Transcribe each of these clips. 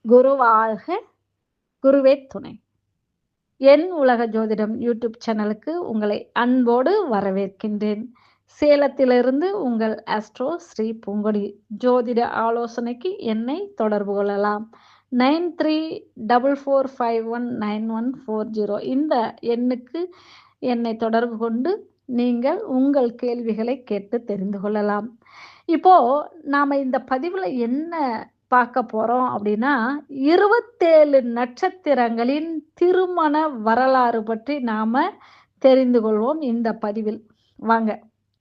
குருவாழ்க, குருவே துணை. என் உலக ஜோதிடம் யூடியூப் சேனலுக்கு உங்களை அன்போடு வரவேற்கின்றேன். சேலத்திலிருந்து உங்கள் ஆஸ்ட்ரோ ஸ்ரீ பூங்கொடி. ஜோதிட ஆலோசனைக்கு என்னை தொடர்பு கொள்ளலாம். 9344519140 இந்த எண்ணுக்கு என்னை தொடர்பு கொண்டு நீங்கள் உங்கள் கேள்விகளை கேட்டு தெரிந்து கொள்ளலாம். இப்போ நாம இந்த பதிவுல என்ன பார்க்க போறோம் அப்படின்னா, 27 நட்சத்திரங்களின் திருமண வரலாறு பற்றி நாம தெரிந்து கொள்வோம் இந்த பதிவில். வாங்க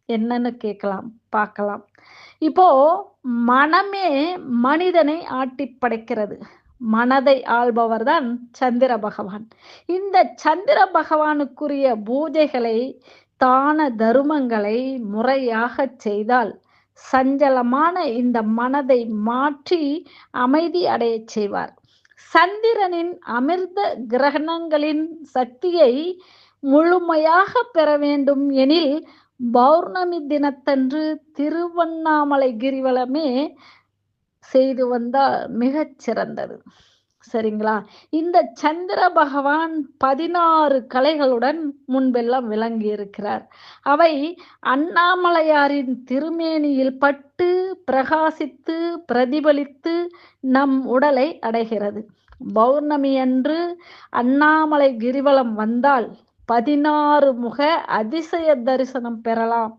என்னன்னு கேட்கலாம், பார்க்கலாம். இப்போ மனமே மனிதனை ஆட்டி படைக்கிறது. மனதை ஆள்பவர் தான் சந்திர பகவான். இந்த சந்திர பகவானுக்குரிய பூஜைகளை, தான தருமங்களை முறையாக செய்தால் சஞ்சலமான இந்த மனதை மாற்றி அமைதி அடைய செய்வார். சந்திரனின் அமிர்த கிரகணங்களின் சக்தியை முழுமையாக பெற வேண்டும் எனில் பௌர்ணமி தினத்தன்று திருவண்ணாமலை கிரிவலமே செய்து வந்தால் மிகச் சிறந்தது. சரிங்களா? இந்த சந்திர பகவான் 16 கலைகளுடன் முன்பெல்லாம் விளங்கி இருக்கிறார். அவை அண்ணாமலையாரின் திருமேனியில் பட்டு பிரகாசித்து பிரதிபலித்து நம் உடலை அடைகிறது. பௌர்ணமி அன்று அண்ணாமலை கிரிவலம் வந்தால் 16 முக அதிசய தரிசனம் பெறலாம்.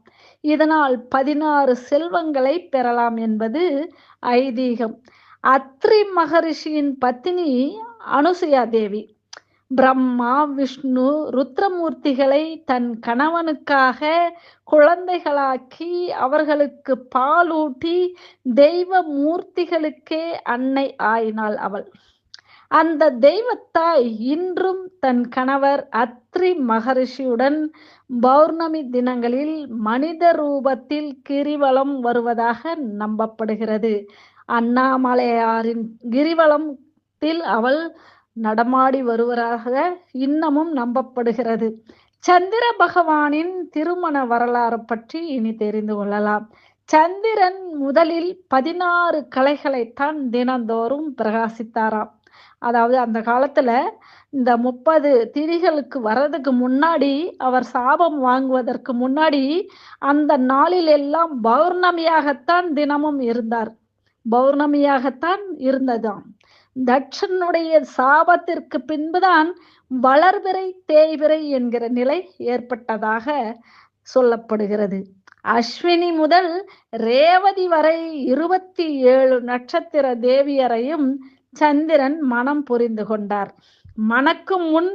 இதனால் 16 செல்வங்களை பெறலாம் என்பது ஐதீகம். அத்ரி மகரிஷியின் பத்தினி அனுசுயா தேவி பிரம்மா, விஷ்ணு, ருத்ரமூர்த்திகளை தன் கணவனுக்காக குழந்தைகளாக்கி அவர்களுக்கு பாலூட்டி தெய்வ மூர்த்திகளுக்கே அன்னை ஆயினாள் அவள். அந்த தெய்வத்தாய் இன்றும் தன் கணவர் அத்ரி மகரிஷியுடன் பௌர்ணமி தினங்களில் மனித ரூபத்தில் கிரிவலம் வருவதாக நம்பப்படுகிறது. அண்ணாமலையாரின் கிரிவலத்தில் அவள் நடமாடி வருவதாக இன்னமும் நம்பப்படுகிறது. சந்திர பகவானின் திருமண வரலாறு பற்றி இனி தெரிந்து கொள்ளலாம். சந்திரன் முதலில் 16 கலைகளைத்தான் தினந்தோறும் பிரகாசித்தாராம். அதாவது அந்த காலத்துல இந்த 30 திதிகளுக்கு வர்றதுக்கு முன்னாடி, அவர் சாபம் வாங்குவதற்கு முன்னாடி அந்த நாளில் எல்லாம் பௌர்ணமியாகத்தான் தினமும் இருந்தார். பௌர்ணமியாகத்தான் இருந்ததாம். தட்சனுடைய சாபத்திற்கு பின்புதான் வளர்பிறை தேய்பிறை என்கிற நிலை ஏற்பட்டதாக சொல்லப்படுகிறது. அஸ்வினி முதல் ரேவதி வரை 27 நட்சத்திர தேவியரையும் சந்திரன் மனம் புரிந்து கொண்டார். மணக்கும் முன்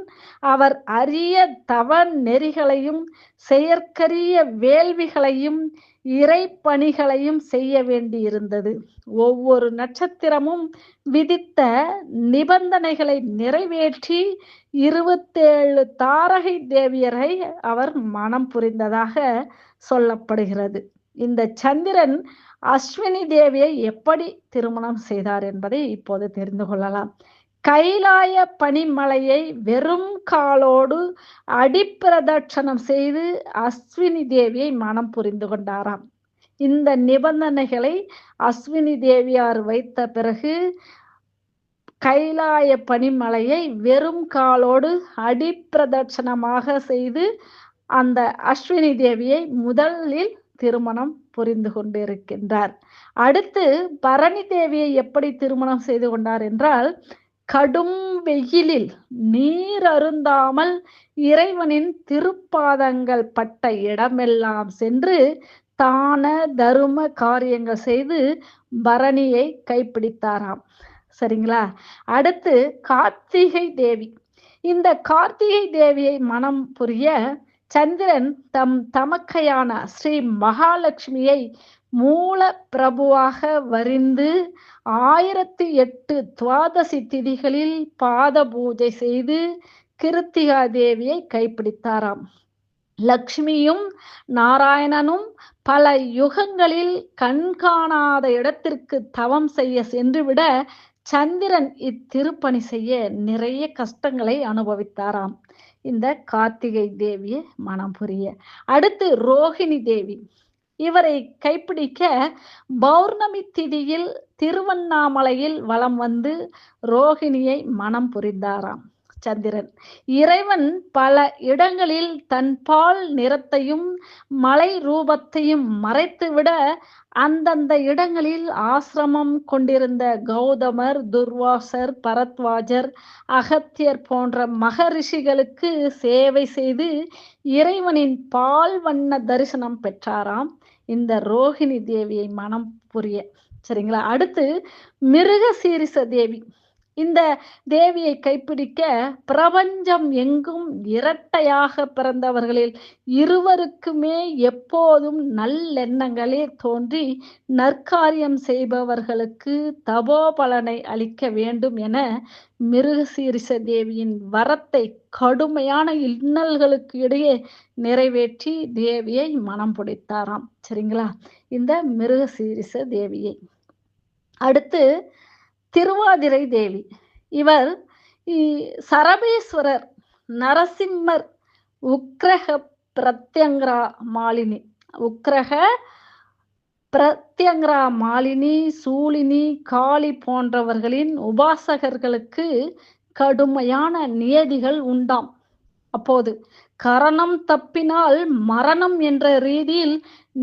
அவர் அரிய தவ நெறிகளையும் செயற்கரிய வேள்விகளையும் இறைப்பணிகளையும் செய்ய வேண்டியிருந்தது. ஒவ்வொரு நட்சத்திரமும் விதித்த நிபந்தனைகளை நிறைவேற்றி 27 தாரகை தேவியரை அவர் மனம் புரிந்ததாக சொல்லப்படுகிறது. இந்த சந்திரன் அஸ்வினி தேவியை எப்படி திருமணம் செய்தார் என்பதை இப்போது தெரிந்து கொள்ளலாம். கைலாய பனிமலையை வெறும் காலோடு அடிப்பிரதட்சணம் செய்து அஸ்வினி தேவியை மனம் புரிந்து கொண்டாராம். இந்த நிபந்தனைகளை அஸ்வினி தேவியார் வைத்த பிறகு கைலாய பனிமலையை வெறும் காலோடு அடிப்பிரதட்சணமாக செய்து அந்த அஸ்வினி தேவியை முதலில் திருமணம் புரிந்து கொண்டிருக்கின்றார். அடுத்து பரணி தேவியை எப்படி திருமணம் செய்து கொண்டார் என்றால், கடும் வெயிலில் நீர் அருந்தாமல் இறைவனின் திருப்பாதங்கள் பட்ட இடமெல்லாம் சென்று தான தரும காரியங்கள் செய்து பரணியை கைப்பிடித்தாராம். சரிங்களா? அடுத்து கார்த்திகை தேவி. இந்த கார்த்திகை தேவியை மனம் புரிய சந்திரன் தம் தமக்கையான ஸ்ரீ மகாலட்சுமியை மூல பிரபுவாக வரிந்து 1008 துவாதசி திதிகளில் பாத பூஜை செய்து கிருத்திகா தேவியை கைப்பிடித்தாராம். லக்ஷ்மியும் நாராயணனும் பல யுகங்களில் கண்காணாத இடத்திற்கு தவம் செய்ய சென்றுவிட சந்திரன் இத்திருப்பணி செய்ய நிறைய கஷ்டங்களை அனுபவித்தாராம். இந்த கார்த்திகை தேவியை மனம் புரிய. அடுத்து ரோகிணி தேவி. இவரை கைப்பிடிக்க பௌர்ணமி திதியில் திருவண்ணாமலையில் வலம் வந்து ரோகிணியை மணம் புரிந்தாராம் சந்திரன். இறைவன் பல இடங்களில் தன் பால் நிறத்தையும் மலை ரூபத்தையும் மறைத்துவிட அந்தந்த இடங்களில் ஆசிரமம் கொண்டிருந்த கௌதமர், துர்வாசர், பரத்வாஜர், அகத்தியர் போன்ற மகரிஷிகளுக்கு சேவை செய்து இறைவனின் பால் வண்ண தரிசனம் பெற்றாராம் இந்த ரோகிணி தேவியை மனம் புரிய. சரிங்களா? அடுத்து மிருகசீரிச தேவி. இந்த தேவியை கைப்பிடிக்க பிரபஞ்சம் எங்கும் இரட்டையாக பிறந்தவர்களில் இருவருக்குமே எப்போதும் நல்லெண்ணங்களே தோன்றி நற்காரியம் செய்பவர்களுக்கு தபோபலனை அளிக்க வேண்டும் என மிருகசீரிச தேவியின் வரத்தை கடுமையான இன்னல்களுக்கு இடையே நிறைவேற்றி தேவியை மனம் பிடித்தாராம். சரிங்களா? இந்த மிருகசீரிச தேவியை. அடுத்து திருவாதிரை தேவி. இவர் சரபேஸ்வரர், நரசிம்மர், உக்ரக பிரத்யங்கரா மாலினி, உக்ரக பிரத்யங்கரா மாலினி, சூலினி, காளி போன்றவர்களின் உபாசகர்களுக்கு கடுமையான நியதிகள் உண்டாம். அப்போது கரணம் தப்பினால் மரணம் என்ற ரீதியில்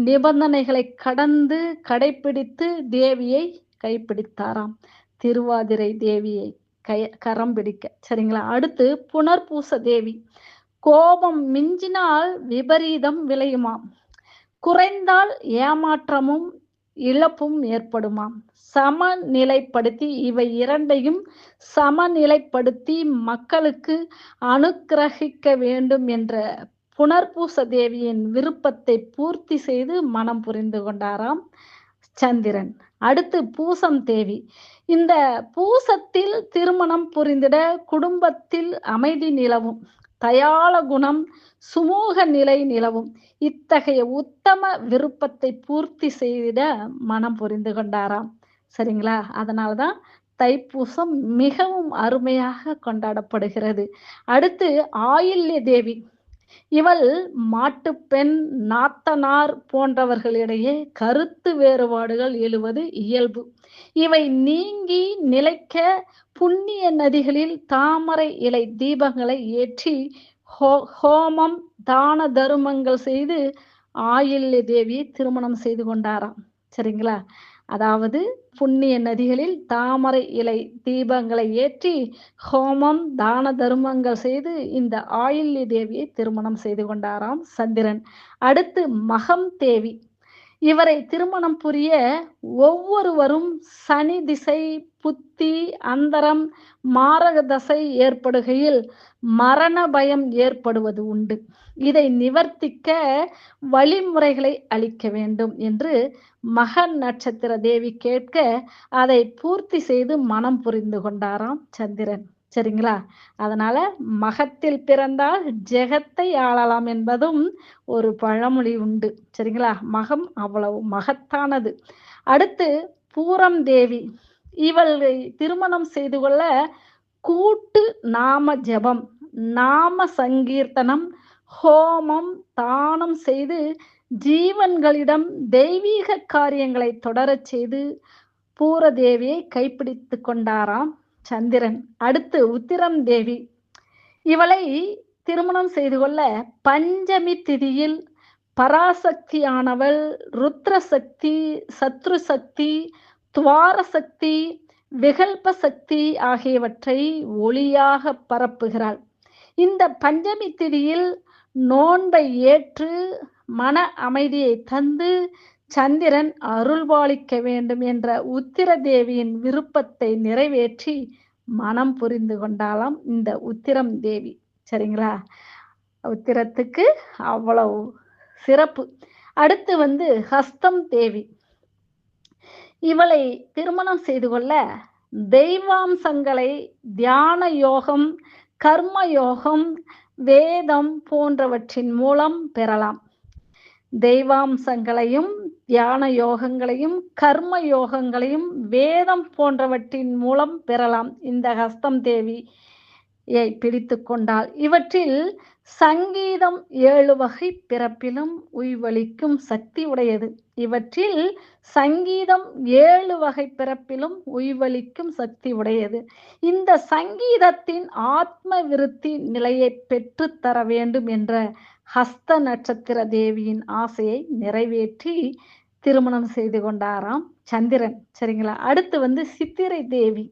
நிபந்தனைகளை கடந்து கடைபிடித்து தேவியை கைப்பிடித்தாராம். திருவாதிரை தேவியை கரம் பிடிக்க. சரிங்களா? அடுத்து புனர்பூச தேவி. கோபம் மிஞ்சினால் விபரீதம் விளையுமாம். குறைந்தால் ஏமாற்றமும் இழப்பும் ஏற்படுமாம். சமநிலைப்படுத்தி இவை இரண்டையும் சமநிலைப்படுத்தி மக்களுக்கு அனுக்கிரகிக்க வேண்டும் என்ற புனர்பூச தேவியின் விருப்பத்தை பூர்த்தி செய்து மனம் புரிந்து கொண்டாராம் சந்திரன். அடுத்து பூசம் தேவி. இந்த பூசத்தில் திருமணம் புரிந்திட குடும்பத்தில் அமைதி நிலவும், தயாள குணம், சுமூக நிலை நிலவும். இத்தகைய உத்தம விருப்பத்தை பூர்த்தி செய்திட மனம் புரிந்து கொண்டாராம். சரிங்களா? அதனால்தான் தைப்பூசம் மிகவும் அருமையாக கொண்டாடப்படுகிறது. அடுத்து ஆயில்ய தேவி. இவள் மாட்டுப்பெண், நாத்தனார் போன்றவர்களிடையே கருத்து வேறுபாடுகள் எழுவது இயல்பு. இவை நீங்கி நிலைக்க புண்ணிய நதிகளில் தாமரை இலை தீபங்களை ஏற்றி ஹோமம், தான தருமங்கள் செய்து ஆயில்ய தேவியை திருமணம் செய்து கொண்டாராம். சரிங்களா? அதாவது புண்ணிய நதிகளில் தாமரை இலை தீபங்களை ஏற்றி ஹோமம், தான தருமங்கள் செய்து இந்த ஆயில்ய தேவியை திருமணம் செய்து கொண்டாராம் சந்திரன். அடுத்து மகம் தேவி. இவரை திருமணம் புரிய ஒவ்வொருவரும் சனி திசை, புத்தி, அந்தரம், மாரக தசை ஏற்படுகையில் மரண பயம் ஏற்படுவது உண்டு. இதை நிவர்த்திக்க வழிமுறைகளை அளிக்க வேண்டும் என்று மக நட்சத்திர தேவி கேட்க அதை பூர்த்தி செய்து மனம் புரிந்து கொண்டாராம் சந்திரன். சரிங்களா? அதனால மகத்தில் பிறந்தால் ஜெகத்தை ஆளலாம் என்பதும் ஒரு பழமொழி உண்டு. சரிங்களா? மகம் அவ்வளவு மகத்தானது. அடுத்து பூரம் தேவி. இவளை திருமணம் செய்து கொள்ள கூட்டு நாம ஜபம், நாம சங்கீர்த்தனம், ஹோமம், தானம் செய்து ஜீவன்களிடம் தெய்வீக காரியங்களை தொடரச் செய்து பூரதேவியை கைப்பிடித்து கொண்டாராம் சந்திரன். அடுத்து உத்திரம் தேவி. இவளை திருமணம் செய்து கொள்ள பஞ்சமி திதியில் பராசக்தியானவள் ருத்ர சக்தி, சத்ரு சக்தி, துவார சக்தி, விகல்ப சக்தி ஆகியவற்றை ஒளியாக பரப்புகிறாள். இந்த பஞ்சமி திதியில் நோன்பை ஏற்று மன அமைதியை தந்து சந்திரன் அருள்பாலிக்க வேண்டும் என்ற உத்திர தேவியின் விருப்பத்தை நிறைவேற்றி மனம் புரிந்து கொண்டாலாம் இந்த உத்திரம் தேவி. சரிங்களா? உத்திரத்துக்கு அவ்வளவு சிறப்பு. அடுத்து ஹஸ்தம் தேவி. இவளை திருமணம் செய்து கொள்ள தெய்வாம்சங்களை தியான யோகம், கர்ம யோகம், வேதம் போன்றவற்றின் மூலம் பெறலாம். தெய்வாம்சங்களையும் தியான யோகங்களையும் கர்ம யோகங்களையும் வேதம் போன்றவற்றின் மூலம் பெறலாம் இந்த ஹஸ்தம் தேவி பிடித்து கொண்டாள். இவற்றில் சங்கீதம் 7 வகை பிறப்பிலும் உய்வளிக்கும் சக்தி உடையது. இவற்றில் சங்கீதம் 7 வகை பிறப்பிலும் உய்வளிக்கும் சக்தி உடையது. இந்த சங்கீதத்தின் ஆத்ம விருத்தி நிலையை பெற்றுத் தர வேண்டும் என்ற ஹஸ்த நட்சத்திர தேவியின் ஆசையை நிறைவேற்றி திருமணம் செய்து கொண்டாராம் சந்திரன். சரிங்களா? அடுத்து சித்திரை தேவி.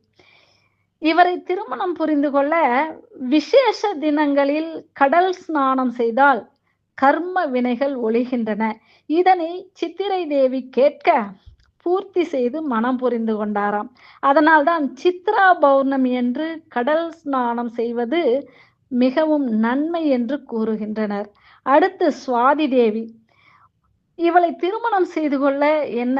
இவரை திருமணம் புரிந்து கொள்ள விசேஷ தினங்களில் கடல் ஸ்நானம் செய்தால் கர்ம வினைகள் ஒழிகின்றன. இதனை சித்திரை தேவி கேட்க பூர்த்தி செய்து மனம் புரிந்து கொண்டாராம். அதனால்தான் சித்ரா பௌர்ணமி என்று கடல் ஸ்நானம் செய்வது மிகவும் நன்மை என்று கூறுகின்றனர். அடுத்து சுவாதி தேவி. இவளை திருமணம் செய்து கொள்ள என்ன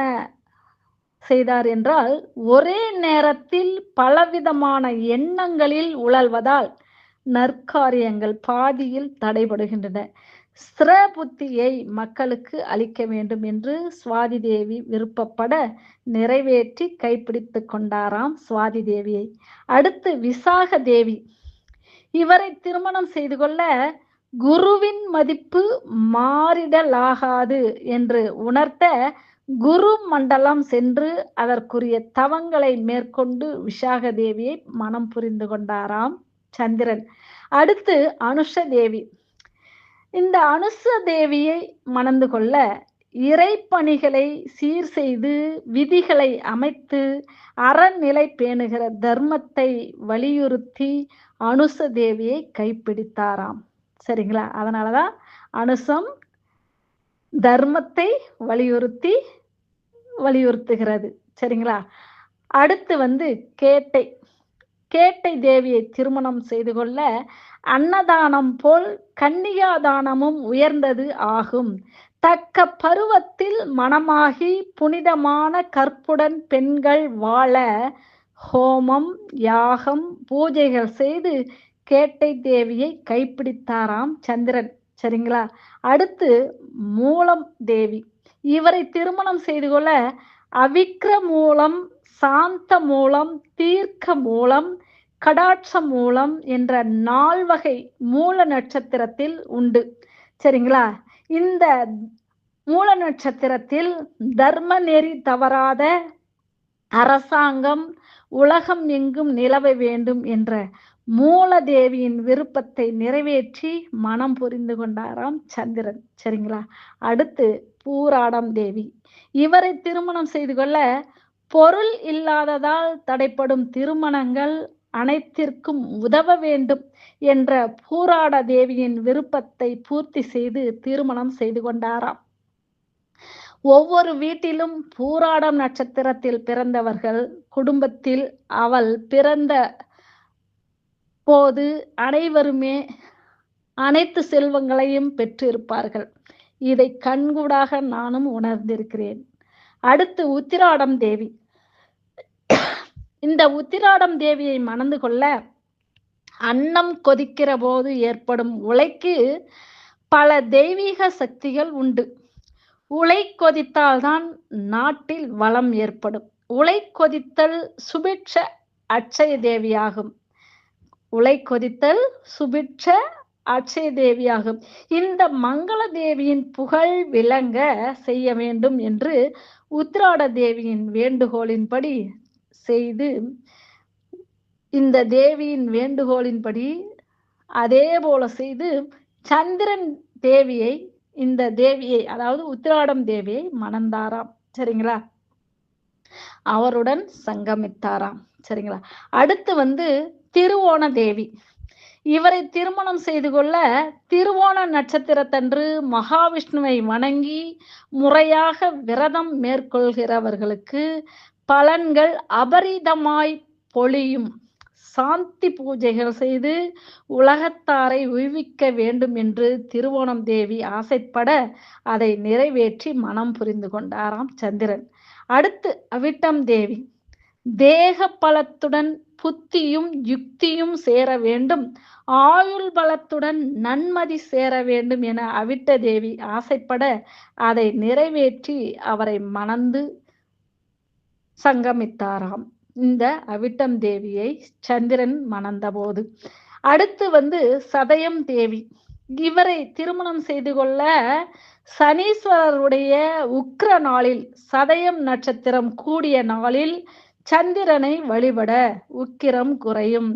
செய்தார் என்றால், ஒரே நேரத்தில் பலவிதமான எண்ணங்களில் உழல்வதால் நற்காரியங்கள் பாதியில் தடைபடுகின்றன. ஸ்திர புத்தியை மக்களுக்கு அளிக்க வேண்டும் என்று சுவாதி தேவி விருப்பப்பட நிறைவேற்றி கைப்பிடித்து கொண்டாராம் சுவாதி தேவியை. அடுத்து விசாக தேவி. இவரை திருமணம் செய்து கொள்ள குருவின் மதிப்பு மாறிடலாகாது என்று உணர்த்த குரு மண்டலம் சென்று அதற்குரிய தவங்களை மேற்கொண்டு விசாக தேவியை மனம் புரிந்து கொண்டாராம் சந்திரன். அடுத்து அனுஷ தேவி. இந்த அனுஷ தேவியை மணந்து கொள்ள இறைப்பணிகளை சீர் செய்து விதிகளை அமைத்து அறநிலை பேணுகிற தர்மத்தை வலியுறுத்தி அனுஷ தேவியை கைப்பிடித்தாராம். சரிங்களா? அதனாலதான் அனுஷம் தர்மத்தை வலியுறுத்துகிறது. சரிங்களா? அடுத்து கேட்டை. கேட்டை தேவியை திருமணம் செய்து கொள்ள அன்னதானம் போல் கன்னியாதானமும் உயர்ந்தது ஆகும். தக்க பருவத்தில் மணமாகி புனிதமான கற்புடன் பெண்கள் வாழ ஹோமம் யாகம் பூஜைகள் செய்து கேட்டை தேவியை கைப்பிடித்தாராம் சந்திரன். சரிங்களா? அடுத்து மூலம் தேவி. இவரை திருமணம் செய்து கொள்ள அவிக்ர மூலம், சாந்த மூலம், தீர்க்க மூலம், கடாட்ச மூலம் என்ற 4 வகை மூல நட்சத்திரத்தில் உண்டு. சரிங்களா? இந்த மூல நட்சத்திரத்தில் தர்ம நெறி தவறாத அரசாங்கம் உலகம் எங்கும் நிலவ வேண்டும் என்ற மூலதேவியின் விருப்பத்தை நிறைவேற்றி மனம் புரிந்து கொண்டாராம் சந்திரன். சரிங்களா? அடுத்து பூராடம் தேவி. இவரை திருமணம் செய்து கொள்ள பொருள் இல்லாததால் தடைப்படும் திருமணங்கள் அனைத்திற்கும் உதவ வேண்டும் என்ற பூராட தேவியின் விருப்பத்தை பூர்த்தி செய்து திருமணம் செய்து கொண்டாராம். ஒவ்வொரு வீட்டிலும் பூராடம் நட்சத்திரத்தில் பிறந்தவர்கள் குடும்பத்தில் அவள் பிறந்த போது அனைவருமே அனைத்து செல்வங்களையும் பெற்றிருப்பார்கள். இதை கண்கூடாக நானும் உணர்ந்திருக்கிறேன். அடுத்து உத்திராடம் தேவி. இந்த உத்திராடம் தேவியை மணந்து கொள்ள அன்னம் கொதிக்கிற போது ஏற்படும் உலைக்கு பல தெய்வீக சக்திகள் உண்டு. உலை கொதித்தால்தான் நாட்டில் வளம் ஏற்படும். உலை கொதித்தல் சுபிட்ச அட்சய தேவியாகும். உலை கொதித்தல் சுபிட்ச அட்சய தேவியாகும். இந்த மங்கள தேவியின் புகழ் விளங்க செய்ய வேண்டும் என்று உத்திராட தேவியின் வேண்டுகோளின்படி செய்து, இந்த தேவியின் வேண்டுகோளின்படி அதே போல செய்து சந்திரன் தேவியை, இந்த தேவியை அதாவது உத்திராடம் தேவியை மணந்தாராம். சரிங்களா? அவருடன் சங்கமித்தாராம். சரிங்களா? அடுத்து திருவோண தேவி. இவரை திருமணம் செய்து கொள்ள திருவோண நட்சத்திரத்தன்று மகாவிஷ்ணுவை வணங்கி முறையாக விரதம் மேற்கொள்கிறவர்களுக்கு பலன்கள் அபரிதமாய் பொழியும். சாந்தி பூஜைகள் செய்து உலகத்தாரை உய்விக்க வேண்டும் என்று திருவோணம் தேவி ஆசைப்பட அதை நிறைவேற்றி மனம் புரிந்து கொண்டாராம் சந்திரன். அடுத்து அவிட்டம் தேவி. தேக பலத்துடன் புத்தியும் யுக்தியும் சேர வேண்டும், ஆயுள் பலத்துடன் நன்மதி சேர வேண்டும் என அவிட்ட தேவி ஆசைப்பட அதை நிறைவேற்றி அவரை மணந்து சங்கமித்தாராம். இந்த அவிட்டம் தேவியை சந்திரன் மணந்தபோது. அடுத்து சதயம் தேவி. இவரை திருமணம் செய்து கொள்ள சனீஸ்வரருடைய உக்கிர நாளில், சதயம் நட்சத்திரம் கூடிய நாளில் சந்திரனை வழிபட உக்கிரம் குறையும்.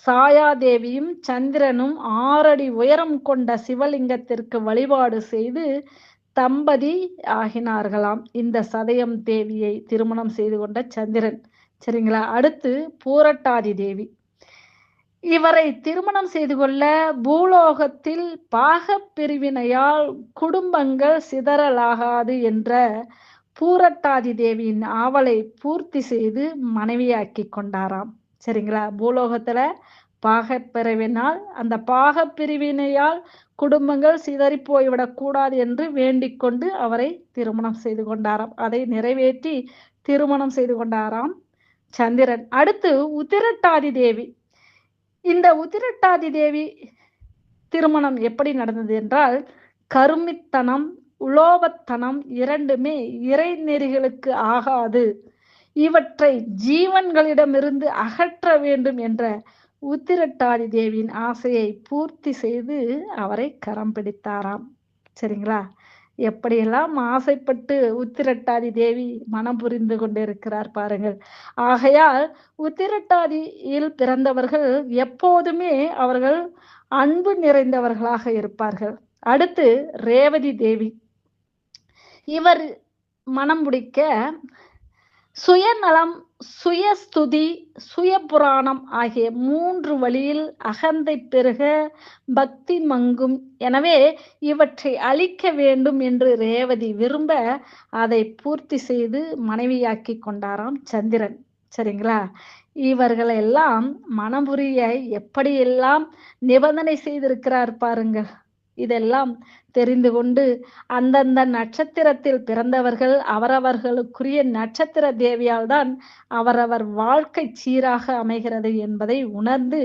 சாயாதேவியும் சந்திரனும் 6 அடி உயரம் கொண்ட சிவலிங்கத்திற்கு வழிபாடு செய்து தம்பதி ஆகினார்களாம். இந்த சதயம் தேவியை திருமணம் செய்து கொண்ட சந்திரன். சரிங்களா? அடுத்து பூரட்டாதி தேவி. இவரை திருமணம் செய்து கொள்ள பூலோகத்தில் பாகப் பிரிவினையால் குடும்பங்கள் சிதறலாகாது என்ற பூரட்டாதி தேவியின் ஆவலை பூர்த்தி செய்து மனைவியாக்கி கொண்டாராம். சரிங்களா? பூலோகத்துல பாகப் பிரிவினால், அந்த பாகப் பிரிவினையால் குடும்பங்கள் சிதறி போய்விடக் கூடாது என்று வேண்டிக் கொண்டு அவரை திருமணம் செய்து கொண்டாராம். அதை நிறைவேற்றி திருமணம் செய்து கொண்டாராம் சந்திரன். அடுத்து உத்திரட்டாதி தேவி. இந்த உத்திரட்டாதி தேவி திருமணம் எப்படி நடந்தது என்றால், கருமித்தனம், உலோபத்தனம் இரண்டுமே இறைநெறிகளுக்கு ஆகாது. இவற்றை ஜீவன்களிடமிருந்து அகற்ற வேண்டும் என்ற உத்திரட்டாதி தேவியின் ஆசையை பூர்த்தி செய்து அவரை கரம் பிடித்தாராம். சரிங்களா? எப்படியெல்லாம் ஆசைப்பட்டு உத்திரட்டாதி தேவி மனம் புரிந்து கொண்டிருக்கிறார் பாருங்கள். ஆகையால் உத்திரட்டாதியில் பிறந்தவர்கள் எப்போதுமே அவர்கள் அன்பு நிறைந்தவர்களாக இருப்பார்கள். அடுத்து ரேவதி தேவி. இவர் மனம் முடிக்க சுயநலம், சுயஸ்துதி, சுயபுராணம் ஆகிய 3 வழியில் அகந்தை பெருக, பக்தி மங்கும். எனவே இவற்றை அழிக்க வேண்டும் என்று ரேவதி விரும்ப அதை பூர்த்தி செய்து மனைவியாக்கி கொண்டாராம் சந்திரன். சரிங்களா? இவர்களெல்லாம் மனமுறிய எப்படியெல்லாம் நிபந்தனை செய்திருக்கிறார் பாருங்கள். இதெல்லாம் தெரிந்து கொண்டு அந்தந்த நட்சத்திரத்தில் பிறந்தவர்கள் அவரவர்களுக்குரிய நட்சத்திர தேவியால் தான் அவரவர் வாழ்க்கை சீராக அமைகிறது என்பதை உணர்ந்து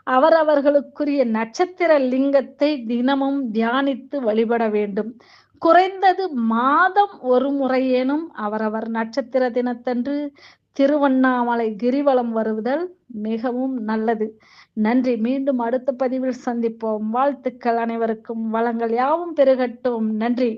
அவரவர்களுக்குரிய நட்சத்திர லிங்கத்தை தினமும் தியானித்து வழிபட வேண்டும். குறைந்தது மாதம் ஒரு முறையேனும் அவரவர் நட்சத்திர தினத்தன்று திருவண்ணாமலை கிரிவலம் வருவதல் மிகவும் நல்லது. நன்றி. மீண்டும் அடுத்த பதிவில் சந்திப்போம். வாழ்த்துக்கள். அனைவருக்கும் வளங்கள் யாவும் பெருகட்டும். நன்றி.